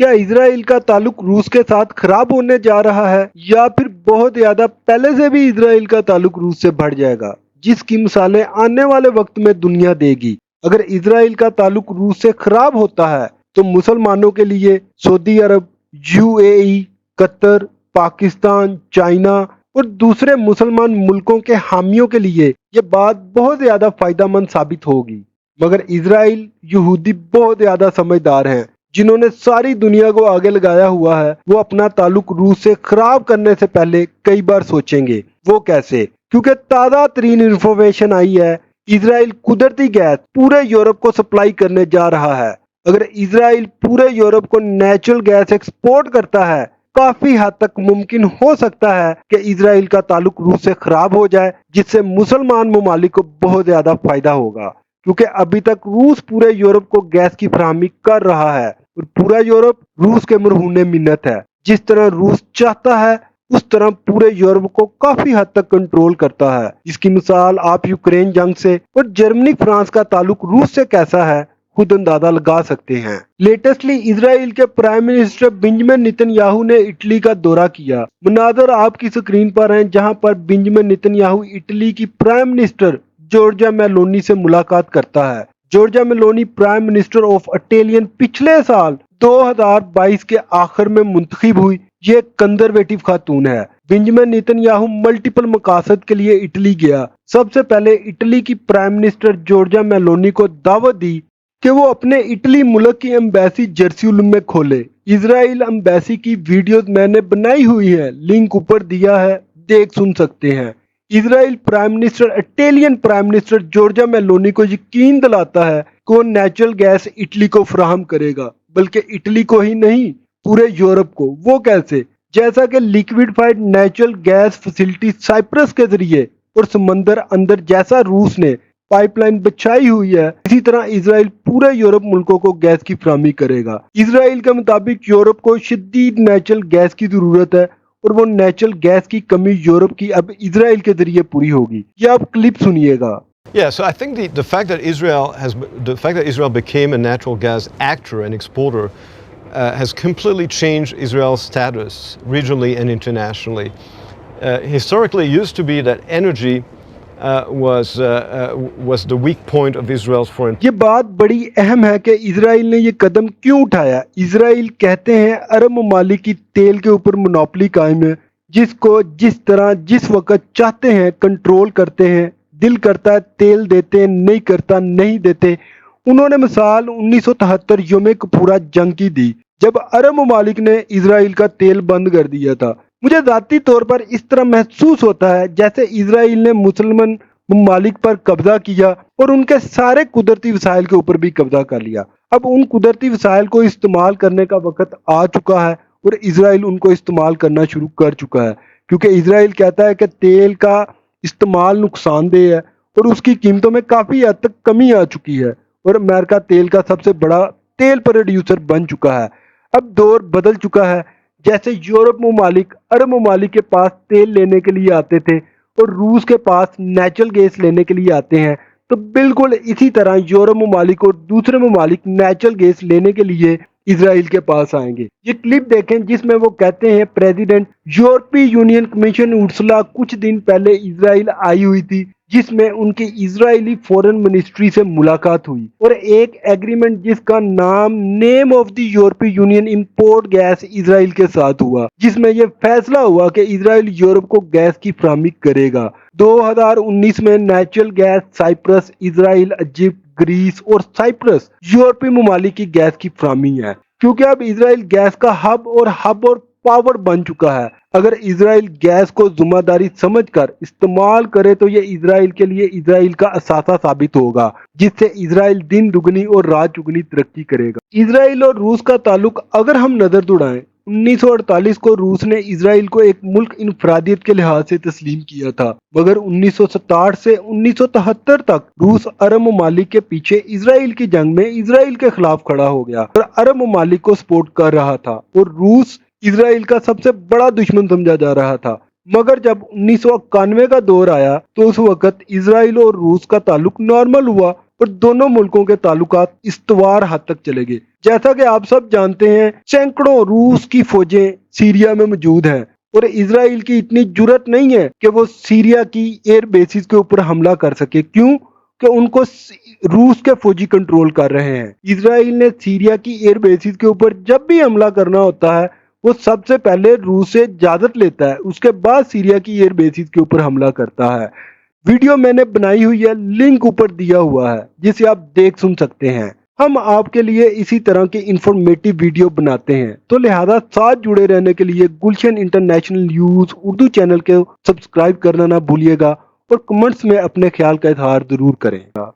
کیا اسرائیل کا تعلق روس کے ساتھ خراب ہونے جا رہا ہے یا پھر بہت زیادہ پہلے سے بھی اسرائیل کا تعلق روس سے بڑھ جائے گا، جس کی مثالیں آنے والے وقت میں دنیا دے گی؟ اگر اسرائیل کا تعلق روس سے خراب ہوتا ہے تو مسلمانوں کے لیے سعودی عرب، UAE، قطر، پاکستان، چائنا اور دوسرے مسلمان ملکوں کے حامیوں کے لیے یہ بات بہت زیادہ فائدہ مند ثابت ہوگی۔ مگر اسرائیل یہودی بہت زیادہ سمجھدار ہیں، جنہوں نے ساری دنیا کو آگے لگایا ہوا ہے۔ وہ اپنا تعلق روس سے خراب کرنے سے پہلے کئی بار سوچیں گے۔ وہ کیسے؟ کیونکہ تازہ ترین انفارمیشن آئی ہے، اسرائیل قدرتی گیس پورے یورپ کو سپلائی کرنے جا رہا ہے۔ اگر اسرائیل پورے یورپ کو نیچرل گیس ایکسپورٹ کرتا ہے، کافی حد تک ممکن ہو سکتا ہے کہ اسرائیل کا تعلق روس سے خراب ہو جائے، جس سے مسلمان ممالک کو بہت زیادہ فائدہ ہوگا، کیونکہ ابھی تک روس پورے یورپ کو گیس کی فراہمی کر رہا ہے اور پورا یورپ روس کے مرہون منت ہے۔ جس طرح روس چاہتا ہے اس طرح پورے یورپ کو کافی حد تک کنٹرول کرتا ہے۔ اس کی مثال آپ یوکرین جنگ سے اور جرمنی فرانس کا تعلق روس سے کیسا ہے خود اندازہ لگا سکتے ہیں۔ لیٹسٹلی اسرائیل کے prime minister Benjamin Nitin Yahoo نے اٹلی کا دورہ کیا۔ مناظر آپ کی سکرین پر ہیں، جہاں پر بنجمن نتن یاہو اٹلی کی پرائم منسٹر جورجیا میلونی سے ملاقات کرتا ہے۔ Giorgia Meloni prime minister of Italian پچھلے سال 2022 کے آخر میں منتخب ہوئی۔ یہ ایک کنزرویٹو خاتون ہے۔ بنجمن نتن یاہو ملٹیپل مقاصد کے لیے اٹلی گیا۔ سب سے پہلے اٹلی کی پرائم منسٹر جورجیا میلونی کو دعوت دی کہ وہ اپنے اٹلی ملک کی ایمبیسی جرسیلم میں کھولے۔ اسرائیل ایمبیسی کی ویڈیوز میں نے بنائی ہوئی ہے، لنک اوپر دیا ہے، دیکھ سن سکتے ہیں۔ Israel prime minister Italian prime minister Giorgia Meloni کو یقین دلاتا ہے کہ وہ نیچرل گیس اٹلی کو فراہم کرے گا، بلکہ اٹلی کو ہی نہیں پورے یورپ کو۔ وہ کیسے؟ جیسا کہ لیکویفائڈ نیچرل گیس فیسلٹی سائپرس کے ذریعے اور سمندر اندر جیسا روس نے پائپ لائن بچھائی ہوئی ہے، اسی طرح اسرائیل پورے یورپ ملکوں کو گیس کی فراہمی کرے گا۔ اسرائیل کے مطابق یورپ کو شدید نیچرل گیس کی ضرورت ہے اور وہ نیچرل گیس کی کمی یورپ کی اب اسرائیل کے ذریعے پوری ہوگی۔ یہ آپ کلپ سنیے گا۔ Yeah, so I think the fact that Israel became a natural gas actor and exporter has completely changed Israel's status regionally and internationally. Historically, it used to be that energy was the weak point of Israel's foreign. یہ بات بڑی اہم ہے کہ اسرائیل نے یہ قدم کیوں اٹھایا۔ اسرائیل کہتے ہیں عرب ممالک کی تیل کے اوپر مونوپلی قائم ہے، جس کو جس طرح جس وقت چاہتے ہیں کنٹرول کرتے ہیں، دل کرتا ہے تیل دیتے ہیں، نہیں کرتا نہیں دیتے۔ انہوں نے مثال 1973 یوم کپورہ جنگ کی دی، جب عرب ممالک نے اسرائیل کا تیل بند کر دیا تھا۔ مجھے ذاتی طور پر اس طرح محسوس ہوتا ہے جیسے اسرائیل نے مسلمان ممالک پر قبضہ کیا اور ان کے سارے قدرتی وسائل کے اوپر بھی قبضہ کر لیا۔ اب ان قدرتی وسائل کو استعمال کرنے کا وقت آ چکا ہے اور اسرائیل ان کو استعمال کرنا شروع کر چکا ہے، کیونکہ اسرائیل کہتا ہے کہ تیل کا استعمال نقصان دہ ہے اور اس کی قیمتوں میں کافی حد تک کمی آ چکی ہے اور امریکہ تیل کا سب سے بڑا تیل پروڈیوسر بن چکا ہے۔ اب دور بدل چکا ہے، جیسے یورپ ممالک عرب ممالک کے پاس تیل لینے کے لیے آتے تھے اور روس کے پاس نیچرل گیس لینے کے لیے آتے ہیں، تو بالکل اسی طرح یورپ ممالک اور دوسرے ممالک نیچرل گیس لینے کے لیے اسرائیل کے پاس آئیں گے۔ یہ کلپ دیکھیں جس میں وہ کہتے ہیں پریزیڈنٹ یورپی یونین کمیشن ارسلا کچھ دن پہلے اسرائیل آئی ہوئی تھی، جس میں ان کی اسرائیلی فورن منسٹری سے ملاقات ہوئی اور ایک ایگریمنٹ جس کا نام نیم آف دی یورپی یونین امپورٹ گیس اسرائیل کے ساتھ ہوا، جس میں یہ فیصلہ ہوا کہ اسرائیل یورپ کو گیس کی فراہمی کرے گا۔ 2019 میں نیچرل گیس سائپرس، اسرائیل، ایجپٹ، گریس اور سائپرس یورپی ممالک کی گیس کی فراہمی ہے، کیونکہ اب اسرائیل گیس کا ہب اور پاور بن چکا ہے۔ اگر اسرائیل گیس کو ذمہ داری سمجھ کر استعمال کرے تو یہ اسرائیل کے لیے اسرائیل کا اثاثہ ثابت ہوگا، جس سے اسرائیل دن دگنی اور رات چگنی ترقی کرے گا۔ اسرائیل اور روس کا تعلق اگر ہم نظر دوڑائیں، 1948 کو روس نے اسرائیل کو ایک ملک انفرادیت کے لحاظ سے تسلیم کیا تھا، مگر 1967 سے 1973 تک روس عرب ممالک کے پیچھے اسرائیل کی جنگ میں اسرائیل کے خلاف کھڑا ہو گیا اور عرب ممالک کو سپورٹ کر رہا تھا اور روس اسرائیل کا سب سے بڑا دشمن سمجھا جا رہا تھا۔ مگر جب 1991 کا دور آیا تو اس وقت اسرائیل اور روس کا تعلق نارمل ہوا اور دونوں ملکوں کے تعلقات استوار حد تک چلے گئے۔ جیسا کہ آپ سب جانتے ہیں سینکڑوں روس کی فوجیں سیریا میں موجود ہیں اور اسرائیل کی اتنی جرت نہیں ہے کہ وہ سیریا کی ایئر بیسز کے اوپر حملہ کر سکے۔ کیوں کہ ان کو روس کے فوجی کنٹرول کر رہے ہیں۔ اسرائیل نے سیریا کی ایئر بیسز کے اوپر جب بھی حملہ کرنا ہوتا ہے وہ سب سے پہلے روس سے اجازت لیتا ہے، اس کے بعد سیریا کی ایئر بیسز کے اوپر حملہ کرتا ہے۔ ویڈیو میں نے بنائی ہوئی ہے، لنک اوپر دیا ہوا ہے جسے آپ دیکھ سن سکتے ہیں۔ ہم آپ کے لیے اسی طرح کے انفارمیٹیو ویڈیو بناتے ہیں، تو لہذا ساتھ جڑے رہنے کے لیے گلشن انٹرنیشنل نیوز اردو چینل کو سبسکرائب کرنا نہ بھولیے گا اور کمنٹس میں اپنے خیال کا اظہار ضرور کریں گا۔